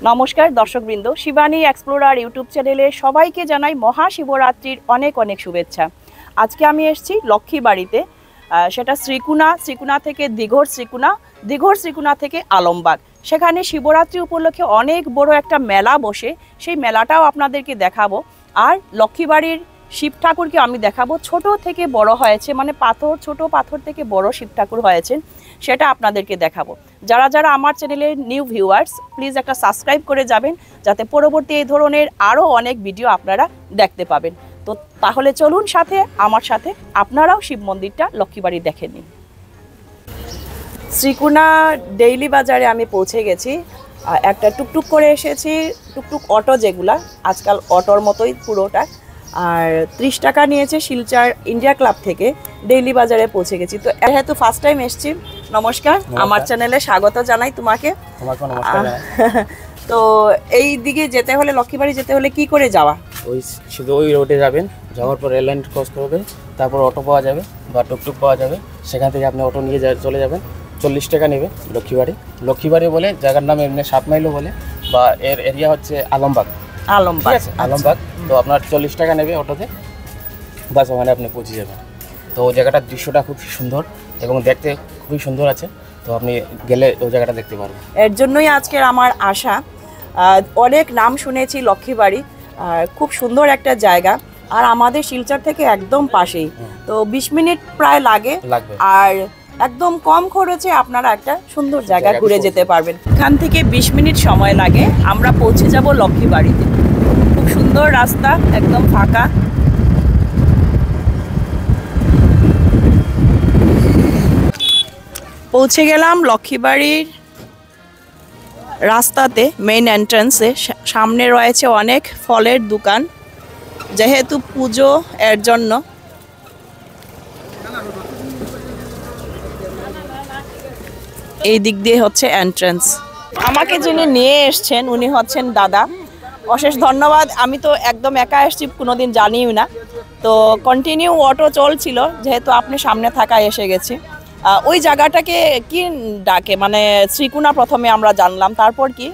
নমস্কার দর্শকবৃন্দ, Shivani explorer YouTube চ্যানেলে সবাইকে জানাই মহাশিবরাত্রির অনেক অনেক শুভেচ্ছা। আজকে আমি এসেছি লক্ষ্মীবাড়িতে, সেটা শ্রীকুনা থেকে দীঘর শ্রীকুনা থেকে আলমবাগ। সেখানে শিবরাত্রি উপলক্ষে অনেক বড় একটা মেলা বসে, সেই মেলাটাও আপনাদেরকে দেখাবো। আর লক্ষ্মীবাড়ির শিব ঠাকুরকে আমি দেখাবো, ছোট থেকে বড় হয়েছে, মানে ছোট পাথর থেকে বড় শিব ঠাকুর হয়েছেন, সেটা আপনাদেরকে দেখাবো। যারা যারা আমার চ্যানেলের নিউ ভিউয়ার্স, প্লিজ একটা সাবস্ক্রাইব করে যাবেন, যাতে পরবর্তী এই ধরনের আরও অনেক ভিডিও আপনারা দেখতে পাবেন। তো তাহলে চলুন আমার সাথে আপনারাও শিব মন্দিরটা লক্ষ্মীবাড়ি দেখে নিন। শ্রীকুনা ডেইলি বাজারে আমি পৌঁছে গেছি। একটা টুকটুক করে এসেছি, টুকটুক অটো যেগুলা, আজকাল অটোর মতোই পুরোটা। আর 30 টাকা নিয়েছে শিলচর ইন্ডিয়া ক্লাব থেকে। ডেইলি বাজারে পৌঁছে গেছি। তো যেহেতু ফার্স্ট টাইম এসছি, নমস্কার, আমার চ্যানেলে স্বাগত জানাই তোমাকে। তো এই দিকে যেতে হলে, লক্ষ্মীবাড়ি যেতে হলে কি করে যাওয়া? শুধু ওই রোডে যাবেন, যাওয়ার পর রেল লাইন ক্রস করবে, তারপর অটো পাওয়া যাবে বা টুকটুক পাওয়া যাবে। সেখান থেকে আপনি অটো নিয়ে চলে যাবেন। 40 টাকা নেবে লক্ষ্মীবাড়ি বলে জায়গার নাম, এমনি 7 মাইলও বলে, বা এর এরিয়া হচ্ছে আলমবাগ। আলমবাগ। তো আপনার 40 টাকা নেবে অটোতে, বাস ওখানে আপনি পৌঁছে যাবেন। তো ওই জায়গাটার দৃশ্যটা খুব সুন্দর এবং দেখতে খুবই সুন্দর আছে। তো আপনি গেলে ওই জায়গাটা দেখতে পারবেন। এর জন্যই আজকের আমার আশা। অনেক নাম শুনেছি লক্ষ্মীবাড়ি, খুব সুন্দর একটা জায়গা, আর আমাদের শিলচর থেকে একদম পাশেই। তো 20 মিনিট প্রায় লাগবে। আর একদম কম খরচে আপনারা একটা সুন্দর জায়গা ঘুরে যেতে পারবেন। এখান থেকে 20 মিনিট সময় লাগে, আমরা পৌঁছে যাব লক্ষ্মীবাড়িতে। খুব সুন্দর রাস্তা, একদম ফাঁকা। পৌঁছে গেলাম লক্ষ্মীবাড়ির রাস্তাতে, মেইন এন্ট্রান্সে। সামনে রয়েছে অনেক ফলের দোকান, যেহেতু পুজো এর জন্য। এই দিক দিয়ে হচ্ছে এন্ট্রান্স। আমাকে যিনি নিয়ে এসছেন উনি হচ্ছেন দাদা, অশেষ ধন্যবাদ। আমি তো একদম একা এসছি, কোনোদিন জানিও না। তো কন্টিনিউ অটো চলছিল, যেহেতু আপনি সামনে থাকায় এসে গেছি। ওই জায়গাটাকে কি ডাকে, মানে শ্রীকুনা প্রথমে আমরা জানলাম, তারপর কি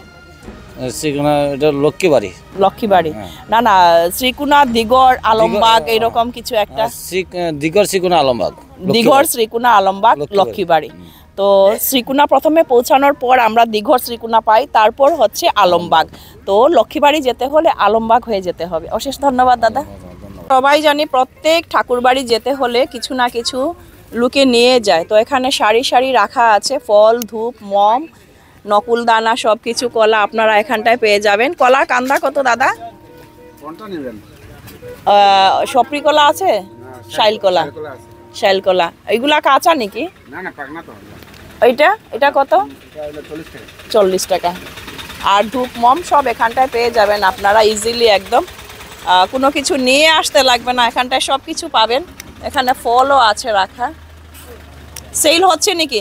শ্রীকুনা? এটা লক্ষ্মীবাড়ি। না, শ্রীকুনা দীঘর আলমবাগ এরকম কিছু একটা। দীঘর শ্রীকুনা আলমবাগ লক্ষ্মীবাড়ি। তো শ্রীকুনা প্রথমে পৌঁছানোর পর আমরা দীঘর শ্রীকুনা পাই, তারপর হচ্ছে আলমবাগ। তো লক্ষ্মীবাড়ি যেতে হলে আলমবাগ হয়ে যেতে হবে। অশেষ ধন্যবাদ দাদা। সবাই জানি প্রত্যেক ঠাকুরবাড়ি যেতে হলে কিছু না কিছু লুকে নিয়ে যায়। তো এখানে সারি সারি রাখা আছে, ফল, ধূপ, মম, নকুল দানা, সব কিছু। কলা আপনারা এখানটায় পেয়ে যাবেন। কলা কান্দা কত দাদা? সপরি কলা আছে, শাইল কলা এইগুলা কাঁচা নাকি? এটা কত? 40 টাকা। আর ধূপ, মম সব এখানটায় পেয়ে যাবেন আপনারা ইজিলি, একদম কোনো কিছু নিয়ে আসতে লাগবে না, এখানটায় সব কিছু পাবেন। এখানে ফলও আছে রাখা। সেল হচ্ছে নাকি?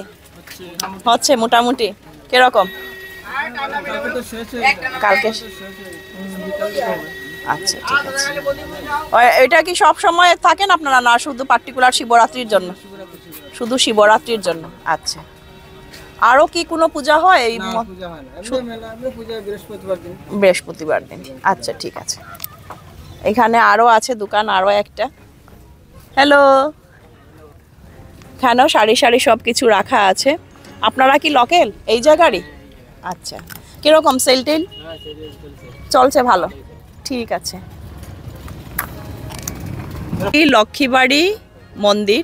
হচ্ছে মোটামুটি। কিরকম? কালকে। আচ্ছা, ঠিক আছে। এটা কি সব সময় থাকেন আপনারা, না শুধু পার্টিকুলার শিবরাত্রির জন্য? শুধু শিবরাত্রির জন্য। আচ্ছা, আরো কি কোনো পূজা হয়? এই বৃহস্পতিবার দিন। আচ্ছা, ঠিক আছে। এখানে আরো আছে দোকান, আরো একটা। হ্যালো, এখানেও সারি সারি সব কিছু রাখা আছে। আপনারা কি লোকাল এই জায়গারই? আচ্ছা, কিরকম সেল টেল চলছে? ভালো, ঠিক আছে। এই লক্ষ্মীবাড়ি মন্দির,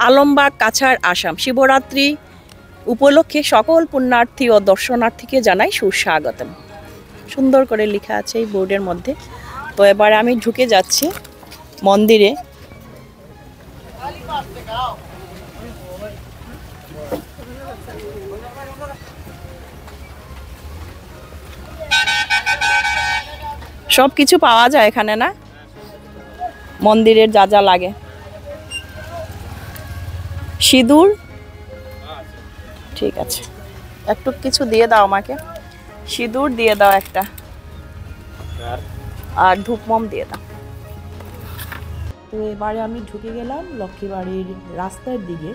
আলমবাগ, কাছাড়, আসাম। শিবরাত্রি উপলক্ষে সকল পুণ্যার্থী ও দর্শনার্থীকে জানাই সুস্বাগতম। সুন্দর করে লেখা আছে এই বোর্ডের মধ্যে। তো এবারে আমি ঢুকে যাচ্ছি মন্দিরে। সব কিছু পাওয়া যায় এখানে, না? মন্দিরের যা যা লাগে। সিঁদুর, ঠিক আছে, একটু কিছু দিয়ে দাও আমাকে। সিঁদুর দিয়ে দাও একটা, আর ধূপ মম দিয়ে দাও। তো এবারে আমি ঢুকে গেলাম লক্ষ্মীবাড়ির রাস্তার দিকে।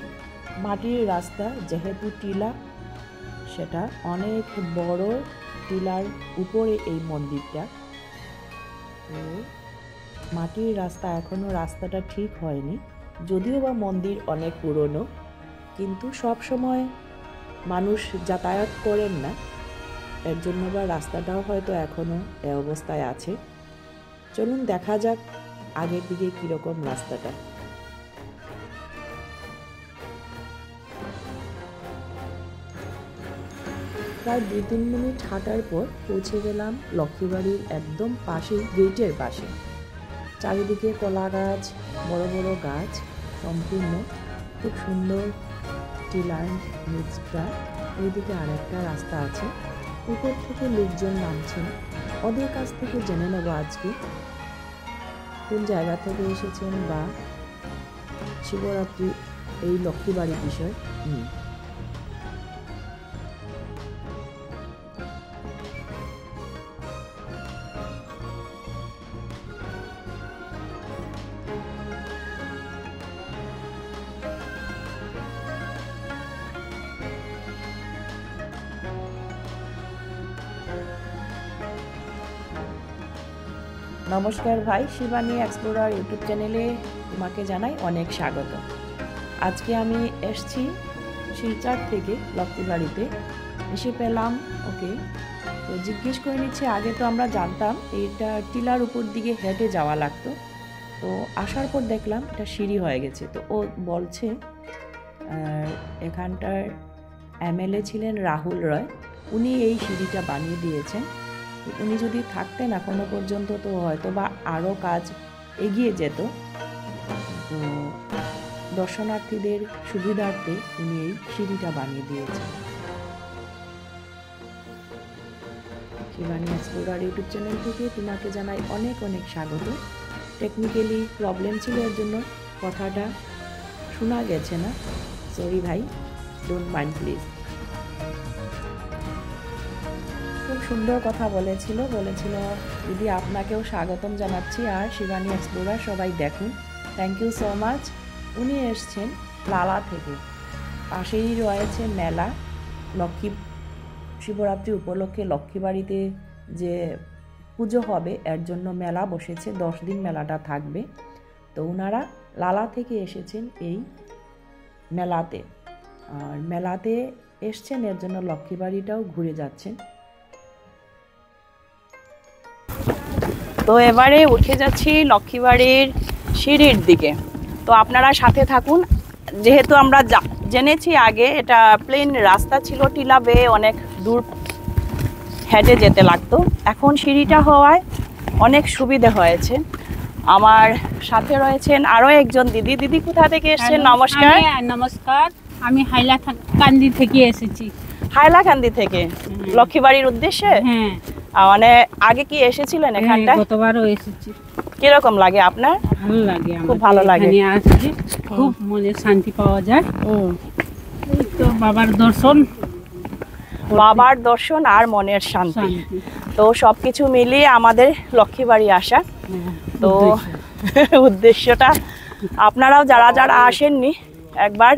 মাটির রাস্তা, যেহেতু টিলা, সেটা অনেক বড় টিলার উপরে এই মন্দিরটা। তো মাটির রাস্তা, এখনও রাস্তাটা ঠিক হয়নি, যদিও বা মন্দির অনেক পুরনো, কিন্তু সব সময় মানুষ যাতায়াত করেন না, এর জন্য বা রাস্তাটাও হয়তো এখনও এ অবস্থায় আছে। চলুন দেখা যাক আগের দিকে কীরকম রাস্তাটা। প্রায় 2-3 মিনিট হাঁটার পর পৌঁছে গেলাম লক্ষ্মীবাড়ির একদম পাশেই, গেটের পাশে। চারিদিকে কলা গাছ, বড় বড় গাছ, সম্পূর্ণ খুব সুন্দর টিলার নিচটা। ওইদিকে আরেকটা রাস্তা আছে, উপর থেকে লোকজন নামছেন। ওদের কাছ থেকে জেনে নেব আজকে কোন জায়গা থেকে এসেছেন বা শিবরাত্রি এই লক্ষ্মীবাড়ির বিষয় নিয়ে। নমস্কার ভাই, শিবানী এক্সপ্লোরার ইউটিউব চ্যানেলে তোমাকে জানাই অনেক স্বাগত। আজকে আমি এসছি শিলচর থেকে লক্ষ্মীবাড়িতে, এসে পেলাম ওকে। তো জিজ্ঞেস করে নিচ্ছে, আগে তো আমরা জানতাম এটা টিলার উপর দিকে হেঁটে যাওয়া লাগতো, তো আসার পর দেখলাম এটা সিঁড়ি হয়ে গেছে। তো ও বলছে এখানটার এমএলএ ছিলেন রাহুল রয়, উনি এই সিঁড়িটা বানিয়ে দিয়েছেন। উনি যদি থাকতেন এখনো পর্যন্ত তো হয়তো বা আরও কাজ এগিয়ে যেত। তো দর্শনার্থীদের সুবিধার্থে উনি এই সিঁড়িটা বানিয়ে দিয়েছেন। শিবানী এক্সপ্লোরার ইউটিউব চ্যানেল থেকে তোমাকে জানাই অনেক অনেক স্বাগত। টেকনিক্যালি প্রবলেম ছিল, এর জন্য কথাটা শোনা গেছে না, সরি ভাই, ডোন্ট মাইন্ড প্লিজ। খুব সুন্দর কথা বলেছিল দিদি, আপনাকেও স্বাগতম জানাচ্ছি, আর শিবানী এক্সপ্লোরার সবাই দেখুন, থ্যাংক ইউ সো মাচ। উনি এসছেন লালা থেকে, পাশেই রয়েছে মেলা। লক্ষ্মী শিবরাত্রি উপলক্ষে লক্ষ্মীবাড়িতে যে পুজো হবে এর জন্য মেলা বসেছে, 10 দিন মেলাটা থাকবে। তো ওনারা লালা থেকে এসেছেন এই মেলাতে, আর মেলাতে এসছেন এর জন্য লক্ষ্মীবাড়িটাও ঘুরে যাচ্ছেন। তো এবারে উঠে যাচ্ছি লক্ষ্মীবাড়ির সিঁড়ির দিকে, তো আপনারা সাথে থাকুন। যেহেতু আমরা জেনেছি আগে এটা প্লেন রাস্তা ছিল, টিলা বেয়ে অনেক দূর হেঁটে যেতে লাগতো, এখন সিঁড়িটা হওয়ায় অনেক সুবিধে হয়েছে। আমার সাথে রয়েছেন আরও একজন দিদি। দিদি কোথা থেকে এসেছেন? নমস্কার। নমস্কার, আমি হাইলাকান্দি থেকে এসেছি। হাইলাকান্দি থেকে লক্ষ্মীবাড়ির উদ্দেশ্যে? হ্যাঁ। মানে আগে কি এসেছিলেন এখানটায়? গতবারও এসেছি। কিরকম লাগে আপনার? ভালো লাগে, খুব ভালো লাগে। এখানে আসলে খুব মনে শান্তি পাওয়া যায়। এই তো বাবার দর্শন আর মনের শান্তি, তো সবকিছু মিলিয়ে আমাদের লক্ষ্মীবাড়ি আসা। তো উদ্দেশ্যটা আপনারাও যারা যারা আসেননি একবার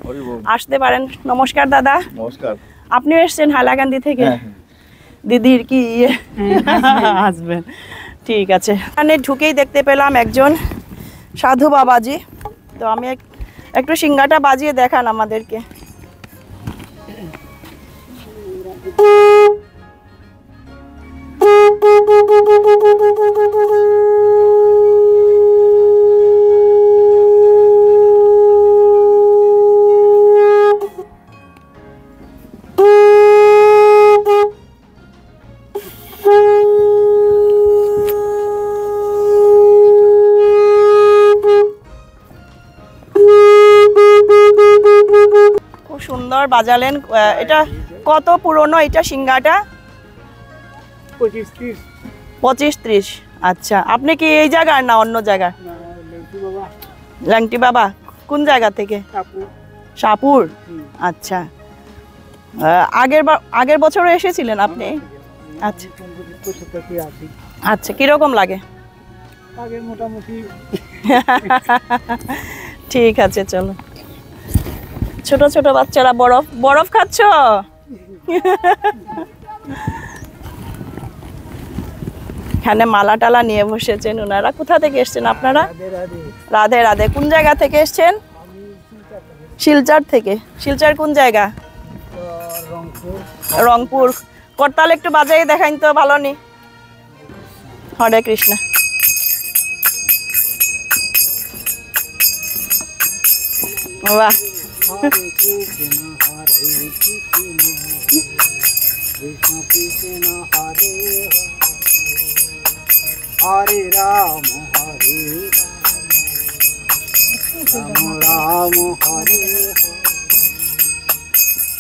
আসতে পারেন। নমস্কার দাদা। নমস্কার। আপনিও এসছেন হাইলাকান্দি থেকে? দিদির কি হাজবেন্ড, ঠিক আছে। এখানে ঢুকেই দেখতে পেলাম একজন সাধু বাবাজি, তো আমি একটু সিঙ্গাটা বাজিয়ে দেখান আমাদেরকে। সুন্দর বাজালেন। এটা কত পুরনো এটা সিঙ্গাটা? 25-30। আচ্ছা, আপনি কি এই জায়গার না অন্য জায়গা? ল্যাংটি বাবা। কোন জায়গা থেকে? শাহপুর। আচ্ছা, আগের বছরও এসেছিলেন আপনি? আচ্ছা আচ্ছা, কিরকম লাগে? মোটামুটি ঠিক আছে, চলো। ছোট ছোট বাচ্চারা বরফ খাচ্ছ? এখানে মালা টালা নিয়ে বসেছেন ওনারা। কোথা থেকে এসছেন আপনারা? রাধে রাধে। কোন জায়গা থেকে এসছেন? শিলচর থেকে। শিলচর কোন জায়গা? রংপুর। করতাল একটু বাজাই দেখাইন তো, ভালো নি। হরে কৃষ্ণ। বাহ, হরে রাম রাম রাম হরে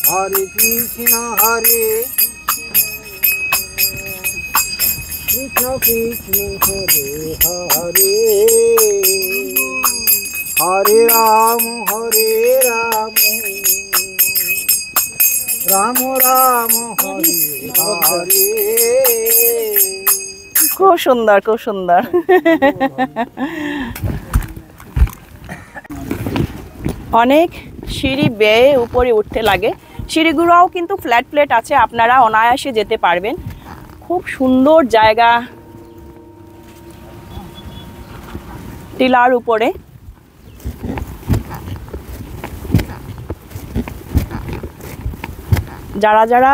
হরে কৃষ্ণ হরে কৃষ্ণ কৃষ্ণ হরে হরে হরে রাম রাম রাম হরে হরে। খুব সুন্দর, খুব সুন্দর। অনেক সিঁড়ি বেয়ে উপরে উঠতে লাগে। সিঁড়িগুলোও কিন্তু ফ্ল্যাট ফ্ল্যাট আছে, আপনারা অনায়াসে যেতে পারবেন। খুব সুন্দর জায়গা টিলার উপরে। যারা যারা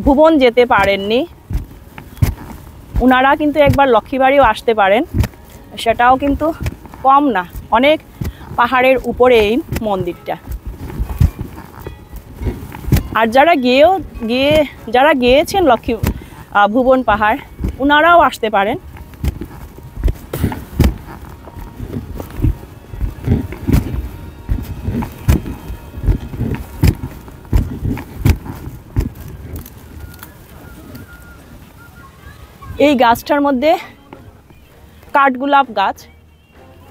ভুবন যেতে পারেননি ওনারা কিন্তু একবার লক্ষ্মীবাড়িও আসতে পারেন, সেটাও কিন্তু কম না। অনেক পাহাড়ের উপরে এই মন্দিরটা। আর যারা গিয়েছেন ভুবন পাহাড় ওনারাও আসতে পারেন। এই গাছটার মধ্যে কাঠগোলাপ গাছ,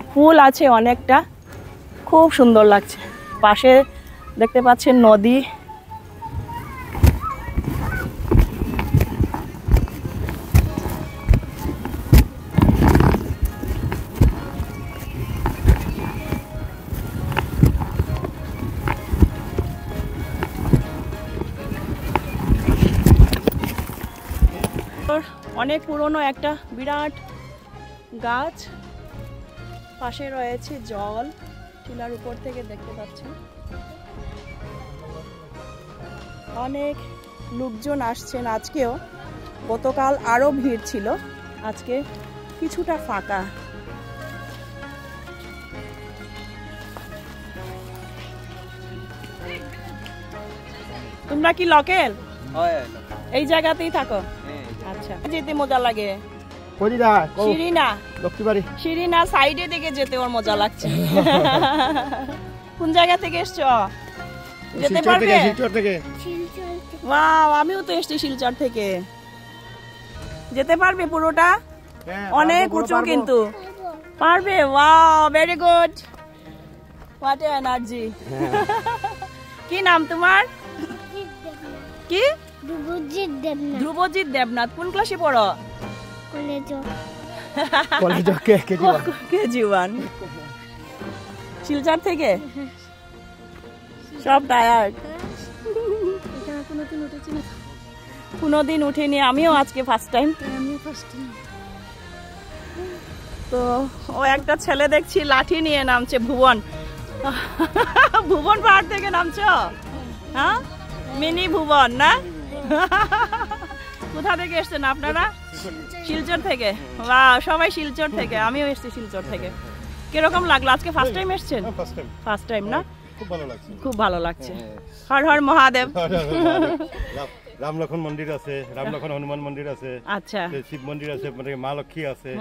ফুল আছে অনেকটা, খুব সুন্দর লাগছে। পাশে দেখতে পাচ্ছেন নদী। অনেক পুরনো একটা বিরাট গাছ, পাশে রয়েছে জল, টিলার উপর থেকে দেখতে পাচ্ছেন। অনেক লোকজন আসছেন আজকেও, গতকাল আরো ভিড় ছিল, আজকে কিছুটা ফাঁকা। তোমরা কি লোকাল? এই জায়গাতেই থাকো? আচ্ছা, যেতে মজা লাগে। সিঁড়ি না, সাইডে দিকে যেতে ওর মজা লাগছে। কোন জায়গা থেকে এসছো? যেতে পারবে? ওয়াও, আমিও তো এসছি শিলচর থেকে। যেতে পারবে পুরোটা? অনেক উঁচু কিন্তু। পারবে? Wow, very good, what a energy. কি নাম তোমার? কি? ধ্রুবজিৎ দেবনাথ। কোন ক্লাসে পড়ো? কেজি 1। শিলচর থেকে? সব টায়ার্ড। কোনোদিন উঠিনি, আমিও আজকে ফার্স্ট টাইম। তো ও একটা ছেলে দেখছি লাঠি নিয়ে নামছে। ভুবন পাহাড় থেকে নামছো? হ্যাঁ, মিনি ভুবন না? কোথা থেকে এসছেন আপনারা? শিলচর থেকে। বাহ, সবাই শিলচর থেকে। আমিও এসেছি শিলচর থেকে। কিরকম লাগলো আজকে? ফার্স্ট টাইম এসছেন? ফার্স্ট টাইম না? খুব ভালো লাগছে। হর হর মহাদেব। রামলক্ষণ মন্দির আছে, রামলক্ষণ হনুমান মন্দির আছে, আচ্ছা, শিব মন্দির আছে, মা লক্ষ্মী আছে।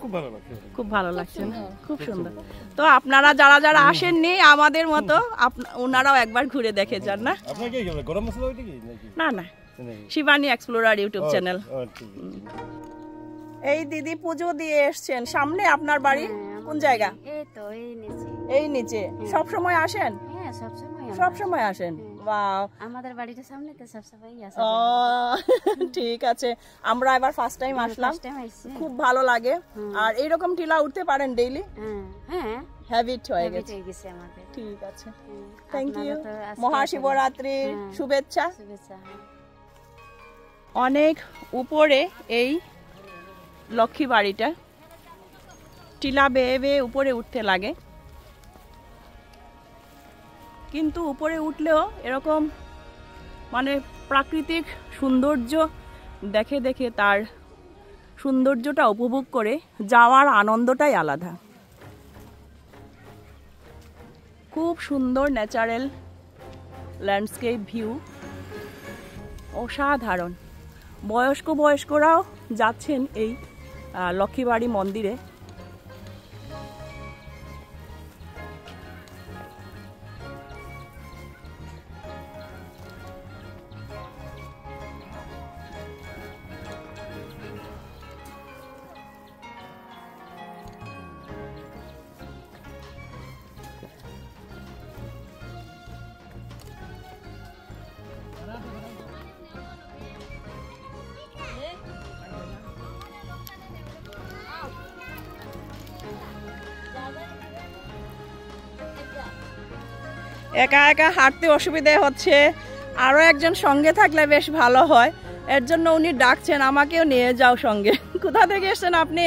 খুব ভালো লাগছে, খুব ভালো লাগছে, খুব সুন্দর। তো আপনারা যারা যারা আসেননি আমাদের মতো, ওনারাও একবার ঘুরে দেখে যান না? আপনাকে গরম মশলা ওইটা কি? না না, শিবানী এক্সপ্লোরার ইউটিউব চ্যানেল। এই দিদি পুজো দিয়ে এসছেন। সামনে আপনার বাড়ি? কোন জায়গা? এই তো এই নিচে। সব সময় আসেন? হ্যাঁ, সব সময় আসেন। ওয়াও, আমাদের বাড়িটা সামনে তো সব সময় আসে। ও ঠিক আছে, আমরা এবার ফার্স্ট টাইম আসলাম, খুব ভালো লাগে। আর এইরকম টিলা উঠতে পারেন ডেইলি? হ্যাঁ, হ্যাবিট হয়ে গেছে আমাদের। ঠিক আছে, থ্যাংক ইউ। মহাশিবরাত্রির শুভেচ্ছা। অনেক উপরে এই লক্ষ্মী বাড়িটা। টিলা বেয়ে বেয়ে উপরে উঠতে লাগে, কিন্তু উপরে উঠলেও এরকম মানে প্রাকৃতিক সৌন্দর্য দেখে দেখে তার সৌন্দর্যটা উপভোগ করে যাওয়ার আনন্দটাই আলাদা। খুব সুন্দর ন্যাচারাল ল্যান্ডস্কেপ ভিউ, অসাধারণ। বয়স্করাও যাচ্ছেন এই লক্ষ্মীবাড়ি মন্দিরে। একা একা হাঁটতে অসুবিধা হচ্ছে, আরো একজন সঙ্গে থাকলে বেশ ভালো হয়। এর জন্য উনি ডাকছেন আমাকেও নিয়ে যাও সঙ্গে। কোথা থেকে এসছেন আপনি?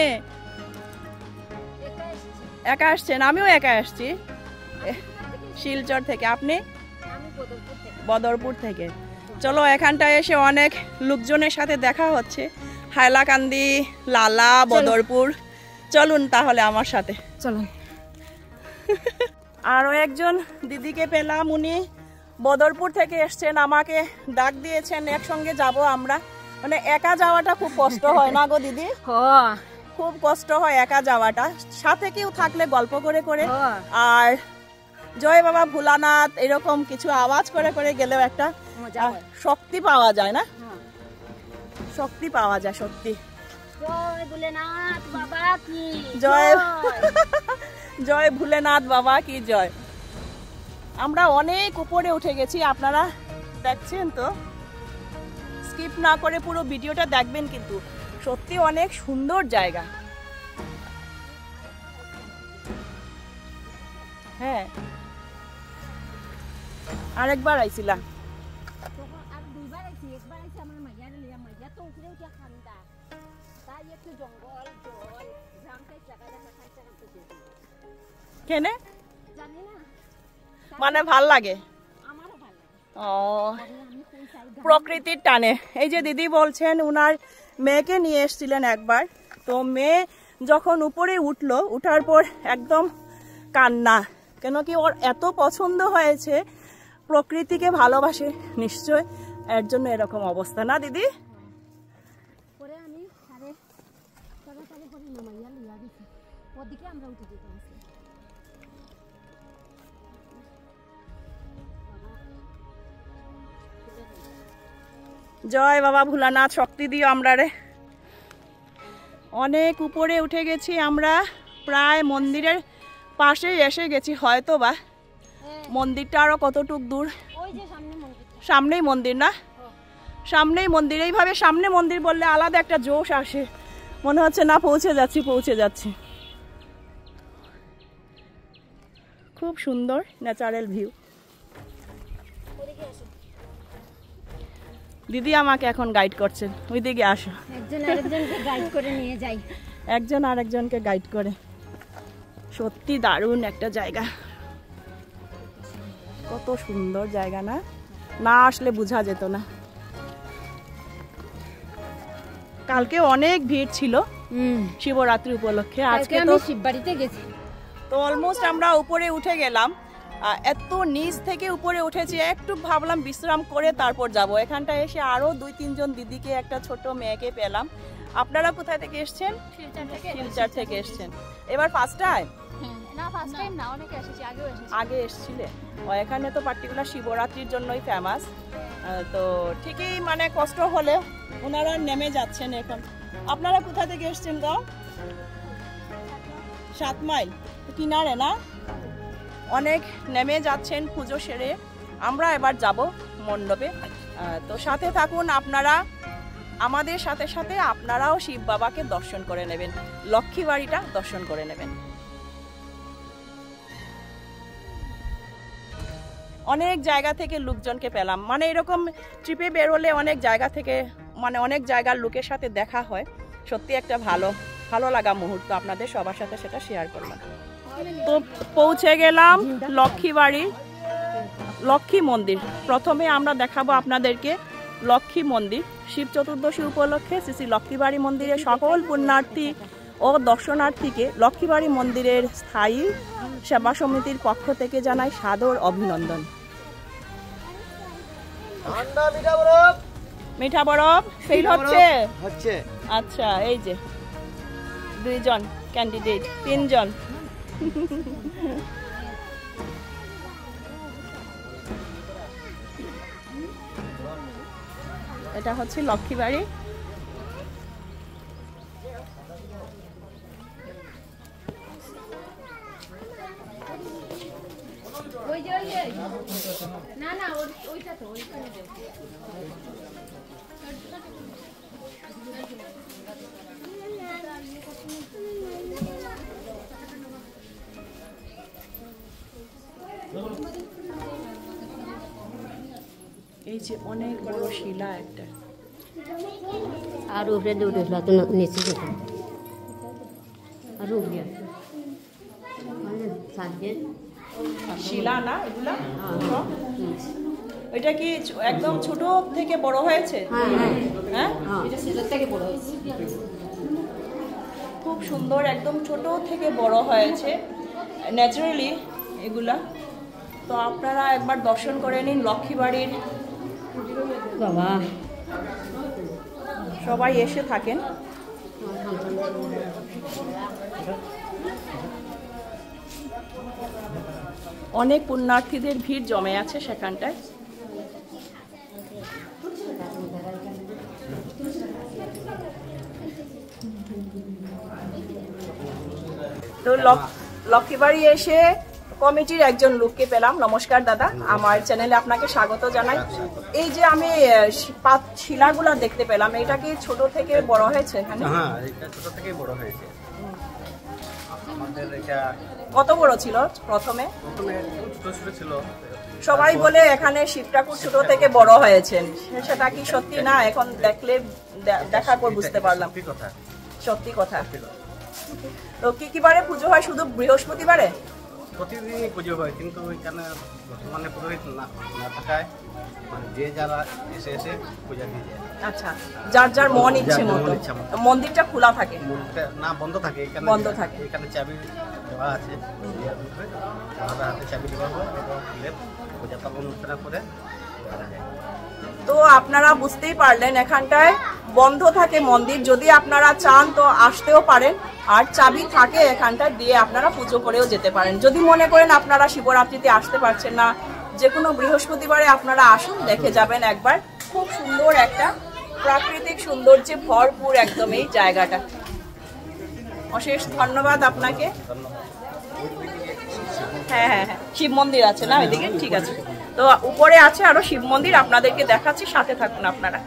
একা আসছেন? আমিও একা আসছি, শিলচর থেকে। আপনি? বদরপুর থেকে। চলো, এখানটায় এসে অনেক লোকজনের সাথে দেখা হচ্ছে, হাইলাকান্দি, লালা, বদরপুর। চলুন তাহলে আমার সাথে, চলুন। আরও একজন দিদিকে পেলাম, উনি বদরপুর থেকে এসছেন, আমাকে ডাক দিয়েছেন একসঙ্গে যাব আমরা। মানে একা যাওয়াটা খুব কষ্ট হয় না গো দিদি? খুব কষ্ট হয় একা যাওয়াটা, সাথে কেউ থাকলে গল্প করে করে। আর জয় বাবা ভোলানাথ এরকম কিছু আওয়াজ করে করে গেলেও একটা শক্তি পাওয়া যায় না? শক্তি পাওয়া যায় সত্যি। জয় ভোলেনাথ বাবা কি জয়, জয় ভোলেনাথ বাবা কি জয়। আমরা অনেক উপরে উঠে গেছি, আপনারা দেখছেন তো। স্কিপ না করে পুরো ভিডিওটা দেখবেন, কিন্তু সত্যি অনেক সুন্দর জায়গা। হ্যাঁ, আরেকবার আইছিলাম। কেনে মানে ভাল লাগে, ও প্রকৃতির টানে। এই যে দিদি বলছেন উনার মেয়েকে নিয়ে এসেছিলেন একবার, তো মেয়ে যখন উপরে উঠলো, উঠার পর একদম কান্না, কেন কি ওর এত পছন্দ হয়েছে, প্রকৃতিকে ভালোবাসে নিশ্চয়, এর জন্য এরকম অবস্থা না দিদি? জয় বাবা ভোলানাথ, শক্তি দিও আমরা রে। অনেক উপরে উঠে গেছি আমরা, প্রায় মন্দিরের পাশে এসে গেছি হয়তো বা। মন্দিরটা আরো কতটুক দূর? সামনেই মন্দির না? সামনেই মন্দির। এইভাবে সামনে মন্দির বললে আলাদা একটা জোশ আসে, মনে হচ্ছে না পৌঁছে যাচ্ছি পৌঁছে যাচ্ছি। খুব সুন্দর ন্যাচারাল ভিউ। দিদি আমাকে এখন গাইড করছেন, ওইদিকে আসো। একজন আরেকজনকে গাইড করে নিয়ে যাই, একজন আরেকজনকে গাইড করে। সত্যি দারুণ একটা জায়গা, কত সুন্দর জায়গা না? না আসলে বোঝা যেত না। কালকে অনেক ভিড় ছিল শিবরাত্রি উপলক্ষে। আজকে তো শিববাড়িতে গেছি, তো অলমোস্ট আমরা উপরে উঠে গেলাম। এত নিচ থেকে উপরে উঠেছি, একটু ভাবলাম বিশ্রাম করে তারপর যাব। এখানটায় এসে আরো 2-3 জন দিদিকে, একটা ছোট মেয়েকে পেলাম। আপনারা কোথায় থেকে এসছেন? শিলচর থেকে এসছেন। এবার ফার্স্ট টাইম? না ফার্স্ট টাইম না, অনেকে এসেছি, আগেও এসেছি। আগে এসেছিলে? এখানে তো পার্টিকুলার শিবরাত্রির জন্যই ফেমাস। তো ঠিকই মানে কষ্ট হলে ওনারা নেমে যাচ্ছেন এখন। আপনারা কোথা থেকে এসছেন গো? 7 মাইল কিনারে না? অনেক নেমে যাচ্ছেন পুজো সেরে। আমরা এবার যাব মণ্ডপে, তো সাথে থাকুন আপনারা। আমাদের সাথে সাথে আপনারাও শিব বাবাকে দর্শন করে নেবেন, লক্ষ্মী বাড়িটা দর্শন করে নেবেন। অনেক জায়গা থেকে লোকজনকে পেলাম, মানে এরকম ট্রিপে বেরোলে অনেক জায়গা থেকে, মানে অনেক জায়গার লোকের সাথে দেখা হয়। সত্যি একটা ভালো লাগা মুহূর্ত, আপনাদের সবার সাথে সেটা শেয়ার করলাম। তো পৌঁছে গেলাম লক্ষ্মীবাড়ির লক্ষ্মী মন্দির। প্রথমে আমরা দেখাবো আপনাদেরকে লক্ষ্মী মন্দির। শিব চতুর্দশী উপলক্ষে শ্রী শ্রী লক্ষ্মীবাড়ি মন্দিরে সকল পুণ্যার্থী ও দর্শনার্থীকে লক্ষ্মীবাড়ি মন্দিরের স্থায়ী সেবা সমিতির পক্ষ থেকে জানাই সাদর অভিনন্দন। মিঠা বরফ ফিল হচ্ছে? আচ্ছা, এই যে 2 জন ক্যান্ডিডেট, 3 জন। এটা হচ্ছে লক্ষ্মীবাড়ি। এই যে অনেক বড় শিলা একটা, আর উপরে দুটো তো নিচে যেতে আর উপরে শিলা না এগুলা? ওইটা কি একদম ছোট থেকে বড় হয়েছে? হ্যাঁ, এটা ছোট থেকে বড় হয়েছে। খুব সুন্দর, একদম ছোট থেকে বড় হয়েছে ন্যাচারালি এগুলা। তো আপনারা একবার দর্শন করে নিন লক্ষ্মীবাড়ির। বাবা সবাই এসে থাকেন। অনেক পুণ্যার্থীদের ভিড় জমে আছে সেখানটায়। তো লক্ষ্মীবাড়ি এসে কমিটির একজন লোককে পেলাম। নমস্কার দাদা, আমার চ্যানেলে আপনাকে স্বাগত জানাই। এই যে আমি শিলাগুলা দেখতে পেলাম, এটা কি ছোট থেকে বড় হয়েছে এখানে? হ্যাঁ, এটা ছোট থেকে বড় হয়েছে। আমাদের এটা কত বড় ছিল প্রথমে? ছোট ছোট ছিল। সবাই বলে এখানে শিব ঠাকুর ছোট থেকে বড় হয়েছেন, সেটা কি সত্যি না? এখন দেখার পর বুঝতে পারলাম সত্যি কথা। তো কি বারে পুজো হয়? শুধু বৃহস্পতিবারে? প্রতিদিনই পুজো হয়, কিন্তু এখানে বর্তমানে পুরোহিত না থাকায় যে যারা এসে এসে পূজা দিয়ে যায়। আচ্ছা, যার মন ইচ্ছে মতো। মন্দিরটা খোলা থাকে না? বন্ধ থাকে। এখানে বন্ধ থাকে। এখানে চাবি দেওয়া আছে, আমাদের হাতে চাবি দেওয়া হয় এবং পূজা পার্বণ অনুষ্ঠান করে। তো আপনারা বুঝতেই পারলেন, এখানটায় বন্ধ থাকে মন্দির। যদি আপনারা চান তো আসতেও পারেন, আর চাবি থাকে এখানটায়, দিয়ে আপনারা পুজো করেও যেতে পারেন। যদি মনে করেন আপনারা শিবরাত্রিতে আসতে পারছেন না, যে কোনো বৃহস্পতিবারে আপনারা আসুন, দেখে যাবেন একবার। খুব সুন্দর একটা প্রাকৃতিক সৌন্দর্যে ভরপুর একদম এই জায়গাটা। অশেষ ধন্যবাদ আপনাকে। হ্যাঁ, শিব মন্দির আছে না ওইদিকে? ঠিক আছে, তো উপরে আছে আরো শিব মন্দির, আপনাদেরকে দেখাচ্ছি, সাথে থাকুন আপনারা।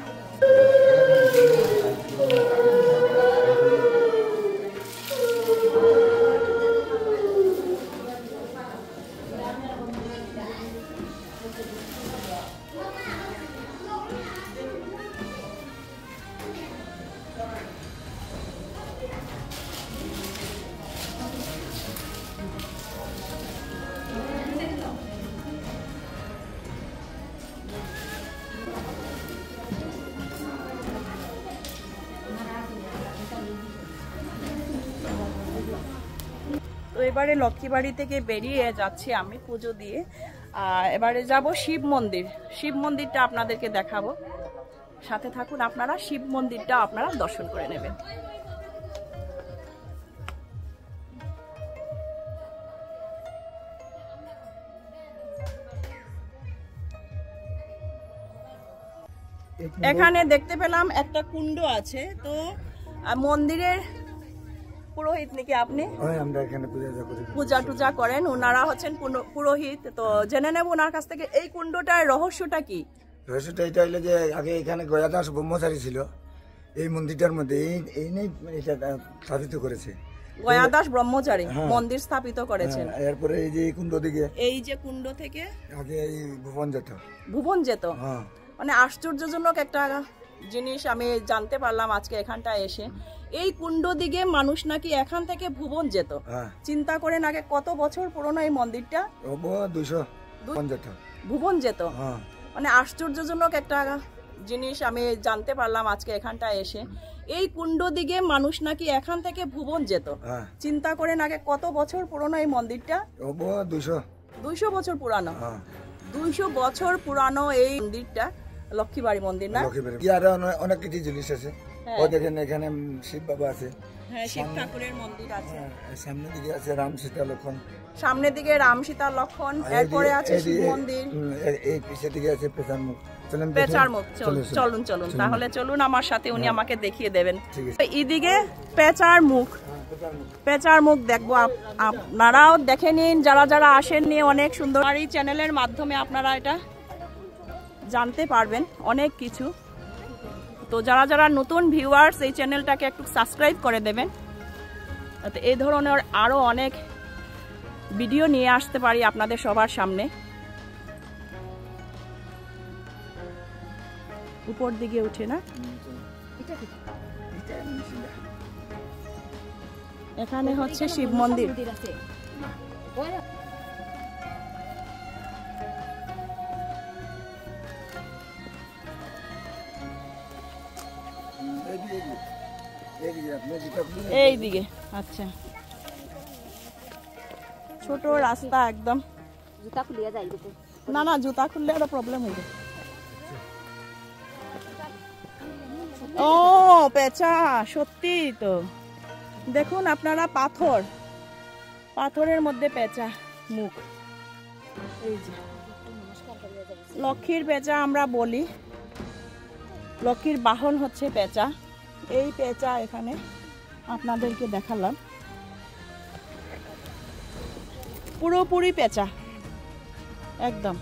তো এবারে লক্ষ্মীবাড়ি থেকে বেরিয়ে যাচ্ছি আমি পুজো দিয়ে। এবারে যাব শিব মন্দির। শিব মন্দিরটা আপনাদেরকে দেখাবো, সাথে থাকুন আপনারা। শিব মন্দিরটা আপনারা দর্শন করে নেবেন। এখানে দেখতে পেলাম একটা কুণ্ড আছে। তো মন্দিরের পুরোহিত নাকি আপনি? আমরা এখানে পূজা টুজা করেন, ওনারা হচ্ছেন পুরোহিত। তো জেনে নেব ওনার কাছ থেকে এই কুণ্ডটার রহস্যটা কি। রহস্যটা এটা হলো যে আগে এখানে গয়াদাস ব্রহ্মচারী ছিল, এই মন্দিরটার মধ্যে এই নেই এটা স্থাপিত করেছে। গয়াদাস ব্রহ্মচারী মন্দির স্থাপিত করেছেন। এরপরে এই যে কুণ্ড দিকে, এই যে কুণ্ড থেকে আগে এই ভুবন যেত। ভুবন যেত, মানে আশ্চর্যজনক একটা জিনিস আমি জানতে পারলাম আজকে এখানটায় এসে। এই কুণ্ড দিকে মানুষ নাকি এখান থেকে ভুবন যেত। চিন্তা করেন আগে কত বছর পুরনো এই মন্দিরটা। 250 ভুবন যেত। মানে আশ্চর্যজনক একটা জিনিস আমি জানতে পারলাম আজকে এখানটায় এসে। এই কুণ্ড দিকে মানুষ নাকি এখান থেকে ভুবন যেত। চিন্তা করেন আগে কত বছর পুরনো এই মন্দিরটা। 200 বছর পুরানো। 200 বছর পুরানো এই মন্দিরটা লক্ষ্মীবাড়ি মন্দির না? অনেক কিছু জিনিস আছে। ও দেখেন এখানে শিব বাবা আছে। হ্যাঁ, শিব ঠাকুরের মন্দির আছে। সামনের দিকে আছে রাম সীতা লক্ষণ। সামনের দিকে রাম সীতা লক্ষণ, এরপরে আছে শিব মন্দির। এই পিছের দিকে আছে পেঁচার মুখ। পেঁচার মুখ। চলুন তাহলে চলুন আমার সাথে, উনি আমাকে দেখিয়ে দেবেন। এইদিকে পেঁচার মুখ। পেঁচার মুখ দেখবো, আপনারাও দেখে নিন যারা যারা আসেননি। অনেক সুন্দর। আর এই চ্যানেলের মাধ্যমে আপনারা এটা জানতে পারবেন অনেক কিছু। তো যারা যারা নতুন ভিউয়ার্স এই চ্যানেলটাকে একটু সাবস্ক্রাইব করে দেবেন, যাতে এই ধরনের আরও অনেক ভিডিও নিয়ে আসতে পারি আপনাদের সবার সামনে। উপর দিকে উঠে না, এখানে হচ্ছে শিব মন্দির। এই দিকে আচ্ছা, ছোট রাস্তা একদম। জুতা খুলিয়া যাই না না, জুতা খুললে একটা প্রবলেম হইবে। ও পেঁচা, সত্যি তো। দেখুন আপনারা, পাথরের মধ্যে পেঁচা মুখ। এই যে লক্ষ্মীর পেঁচা আমরা বলি, লক্ষ্মীর বাহন হচ্ছে পেঁচা। এই পেঁচা এখানে আপনাদেরকে দেখালাম, পুরোপুরি পেঁচা একদম।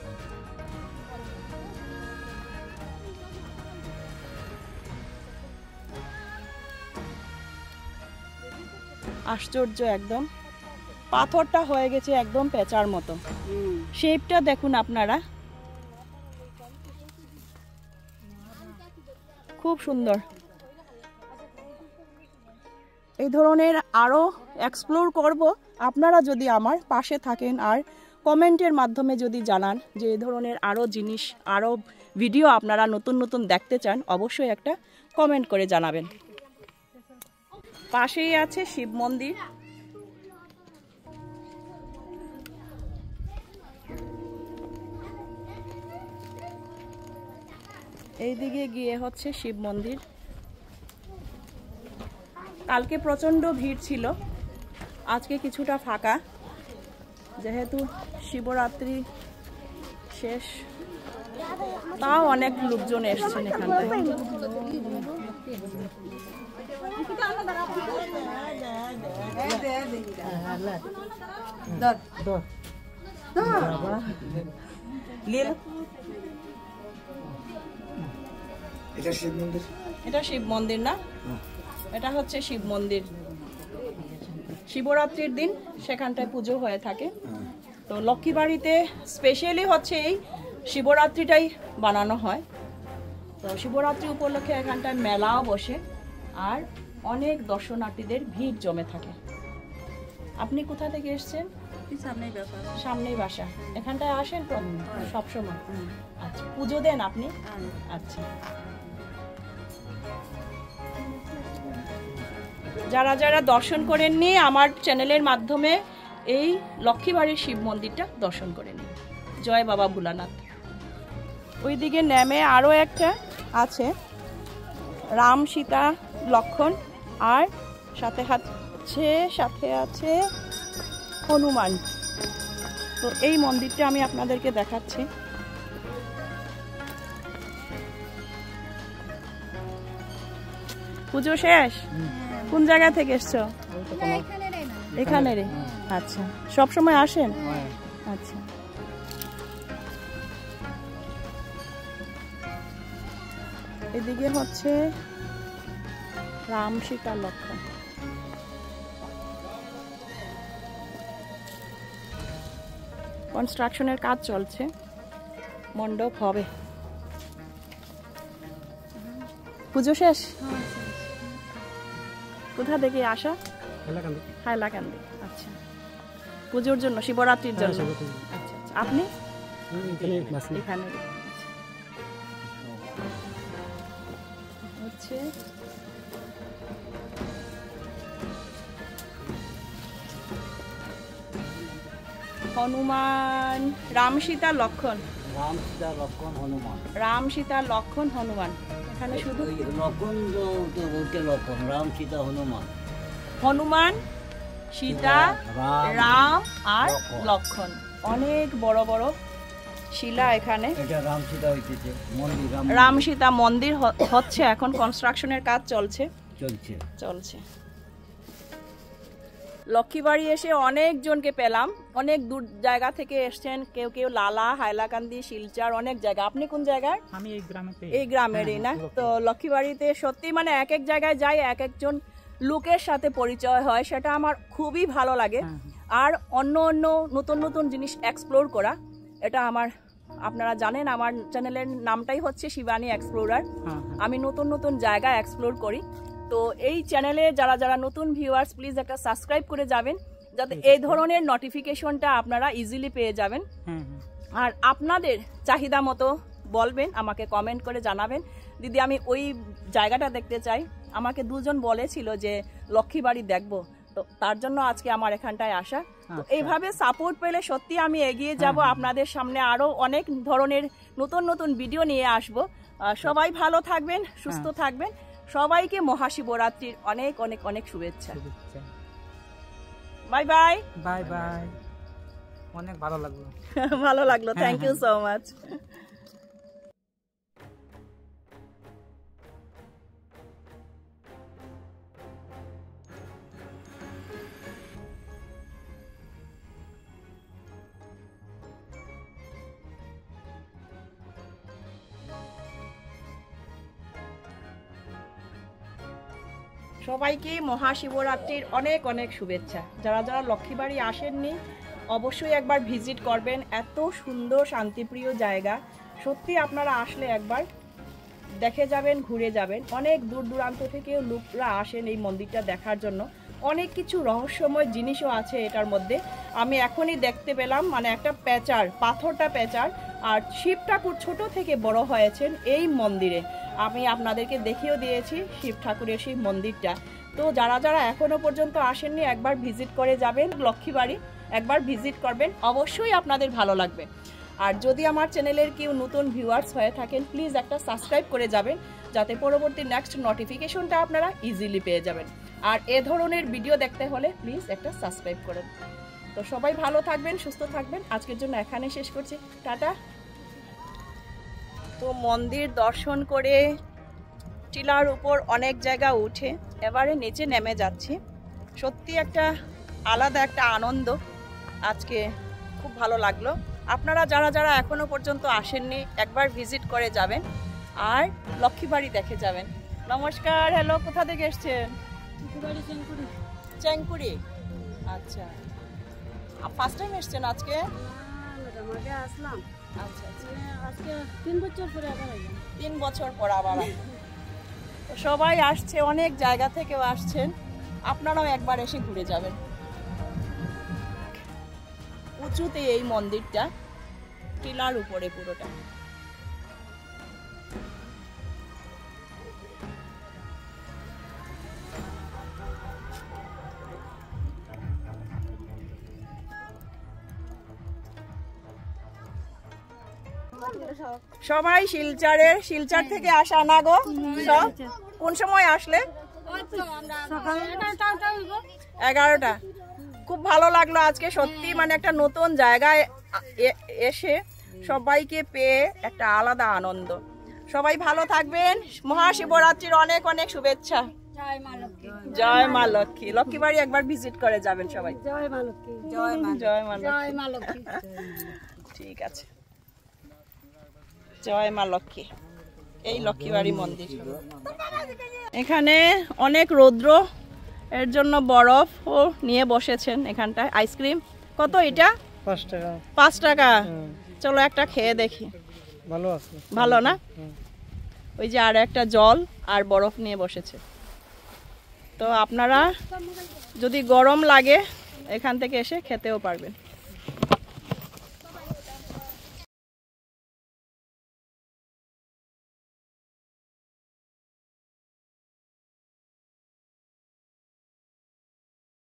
আশ্চর্য একদম। পাথরটা হয়ে গেছে একদম পেঁচার মতো। শেপটা দেখুন আপনারা, খুব সুন্দর। এই ধরনের আরো এক্সপ্লোর করব। আপনারা যদি আমার পাশে থাকেন আর কমেন্টের মাধ্যমে যদি জানান যে এই ধরনের আরো জিনিস, আরো ভিডিও আপনারা নতুন নতুন দেখতে চান, অবশ্যই একটা কমেন্ট করে জানাবেন। পাশেই আছে শিব মন্দির। এইদিকে গিয়ে হচ্ছে শিব মন্দির। কালকে প্রচন্ড ভিড় ছিল, আজকে কিছুটা ফাঁকা, যেহেতু শিবরাত্রি শেষ। তাও অনেক লোকজন এসছেন এখানে। এটা শিব মন্দির না? এটা হচ্ছে শিব মন্দির। শিবরাত্রির দিন সেখানটায় পুজো হয়ে থাকে। তো লক্ষ্মীবাড়িতে স্পেশালি হচ্ছে এই শিবরাত্রিটাই বানানো হয়। তো শিবরাত্রি উপলক্ষে এখানটায় মেলাও বসে আর অনেক দর্শনার্থীদের ভিড় জমে থাকে। আপনি কোথা থেকে এসেছেন? সামনেই বাসা। এখানটায় আসেন তো সবসময়? আচ্ছা, পুজো দেন আপনি? আচ্ছা। যারা যারা দর্শন করেননি, আমার চ্যানেলের মাধ্যমে এই লক্ষ্মীবাড়ির শিব মন্দিরটা দর্শন করে নিন। জয় বাবা ভোলানাথ। ওইদিকে নেমে আরও একটা আছে রাম সীতা লক্ষণ, আর সাথে আছে হনুমান। তো এই মন্দিরটা আমি আপনাদেরকে দেখাচ্ছি। পুজো শেষ? কোন জায়গা থেকে এসছো? এখানে রে। আচ্ছা, সব সময় আসেন? আচ্ছা। এদিকে হচ্ছে রাম সীতা লক্ষণ। কনস্ট্রাকশনের কাজ চলছে, মণ্ডপ হবে। পুজো শেষ? কোথা থেকে আসা? হাইলাকান্দি। আচ্ছা, পুজোর জন্য, শিবরাত্রির জন্য? আচ্ছা আচ্ছা। আপনি এখানে? হচ্ছে হনুমান, রাম সীতা লক্ষণ। রাম সীতা লক্ষণ হনুমান। রাম সীতা লক্ষণ হনুমান। এখানে শুধু লক্ষণ লক্ষণ, রাম সীতা হনুমান। হনুমান, সীতা, রাম আর লক্ষণ। অনেক বড় বড় শিলা এখানে। এটা রাম সীতা হইতেছে মন্দির। রাম সীতা মন্দির হচ্ছে, এখন কনস্ট্রাকশনের কাজ চলছে। লক্ষ্মীবাড়ি এসে অনেকজনকে পেলাম, অনেক দূর জায়গা থেকে এসছেন, কেউ কেউ লালা, হাইলাকান্দি, শিলচর, অনেক জায়গা। আপনি কোন জায়গার? আমি এই গ্রামেরই না? তো লক্ষ্মীবাড়িতে সত্যি মানে এক এক জায়গায় যাই, এক একজন লোকের সাথে পরিচয় হয়, সেটা আমার খুবই ভালো লাগে। আর অন্য অন্য নতুন নতুন জিনিস এক্সপ্লোর করা, এটা আমার, আপনারা জানেন আমার চ্যানেলের নামটাই হচ্ছে শিবানী এক্সপ্লোরার। আমি নতুন নতুন জায়গা এক্সপ্লোর করি। তো এই চ্যানেলে যারা যারা নতুন ভিউয়ার্স, প্লিজ একটা সাবস্ক্রাইব করে যাবেন, যাতে এই ধরনের নোটিফিকেশনটা আপনারা ইজিলি পেয়ে যাবেন। আর আপনাদের চাহিদা মতো বলবেন, আমাকে কমেন্ট করে জানাবেন, দিদি আমি ওই জায়গাটা দেখতে চাই। আমাকে দুজন বলেছিল যে লক্ষ্মীবাড়ি দেখবো, তো তার জন্য আজকে আমার এখানটায় আসা। তো এইভাবে সাপোর্ট পেলে সত্যি আমি এগিয়ে যাব, আপনাদের সামনে আরো অনেক ধরনের নতুন নতুন ভিডিও নিয়ে আসব। সবাই ভালো থাকবেন, সুস্থ থাকবেন। সবাইকে মহাশিবরাত্রির অনেক অনেক অনেক শুভেচ্ছা। Bye bye. Bye bye. অনেক ভালো লাগলো। ভালো লাগলো, থ্যাংক ইউ সো মাচ। সবাইকে মহাশিবরাত্রির অনেক অনেক শুভেচ্ছা। যারা যারা লক্ষ্মীবাড়ি আসেননি অবশ্যই একবার ভিজিট করবেন, এত সুন্দর শান্তিপ্রিয় জায়গা। সত্যি আপনারা আসলে একবার দেখে যাবেন, ঘুরে যাবেন। অনেক দূর দূরান্ত থেকেও লোকরা আসেন এই মন্দিরটা দেখার জন্য। অনেক কিছু রহস্যময় জিনিসও আছে এটার মধ্যে। আমি এখনই দেখতে পেলাম, মানে একটা প্যাচার, পাথরটা প্যাচার, আর শিব ঠাকুর ছোট থেকে বড় হয়েছেন এই মন্দিরে। আমি আপনাদেরকে দেখিয়েও দিয়েছি শিব ঠাকুরের সেই মন্দিরটা। তো যারা যারা এখনো পর্যন্ত আসেননি একবার ভিজিট করে যাবেন লক্ষ্মীবাড়ি, একবার ভিজিট করবেন, অবশ্যই আপনাদের ভালো লাগবে। আর যদি আমার চ্যানেলের কেউ নতুন ভিউয়ার্স হয়ে থাকেন, প্লিজ একটা সাবস্ক্রাইব করে যাবেন, যাতে পরবর্তী নেক্সট নোটিফিকেশনটা আপনারা ইজিলি পেয়ে যাবেন। আর এ ধরনের ভিডিও দেখতে হলে প্লিজ একটা সাবস্ক্রাইব করেন। তো সবাই ভালো থাকবেন, সুস্থ থাকবেন। আজকের জন্য এখানে শেষ করছি, টাটা। তো মন্দির দর্শন করে টিলার উপর অনেক জায়গা উঠে এবারে নিচে নেমে যাচ্ছি। সত্যি একটা আলাদা একটা আনন্দ, আজকে খুব ভালো লাগলো। আপনারা যারা যারা এখনো পর্যন্ত আসেননি একবার ভিজিট করে যাবেন আর লক্ষ্মীবাড়ি দেখে যাবেন। নমস্কার, হ্যালো, কোথা থেকে এসছেন? চেংকুড়ি। আচ্ছা, ফার্স্ট টাইম এসছেন আজকে? আসলাম। আচ্ছা আচ্ছা, আজকে 3 বছর পরে আবার আসলাম। 3 বছর পর আবার। সবাই আসছে, অনেক জায়গা থেকেও আসছেন, আপনারাও একবার এসে ঘুরে যাবেন। উঁচুতে এই মন্দিরটা, টিলার উপরে পুরোটা। সবাই শিলচর থেকে আসা না গো? সব কোন সময় আসলে? 11টা। খুব ভালো লাগলো আজকে, সত্যি মানে একটা নতুন জায়গায় এসে সবাইকে পেয়ে একটা আলাদা আনন্দ। সবাই ভালো থাকবেন, মহাশিবরাত্রির অনেক অনেক শুভেচ্ছা। জয় মা লক্ষ্মী। লক্ষ্মীবাড়ি একবার ভিজিট করে যাবেন সবাই। জয় মা লক্ষ্মী। জয় মা লক্ষ্মী। জয় মা লক্ষ্মী। ঠিক আছে, জয় মা লক্ষ্মী। এই লক্ষ্মীবাড়ি মন্দির। এখানে অনেক রৌদ্র, এর জন্য বরফও নিয়ে বসেছেন এখানটায়। আইসক্রিম কত এটা? 5 টাকা। 5 টাকা। চলো একটা খেয়ে দেখি। ভালো আছে। ভালো না? ওই যে আর একটা জল আর বরফ নিয়ে বসেছে। তো আপনারা যদি গরম লাগে এখান থেকে এসে খেতেও পারবেন।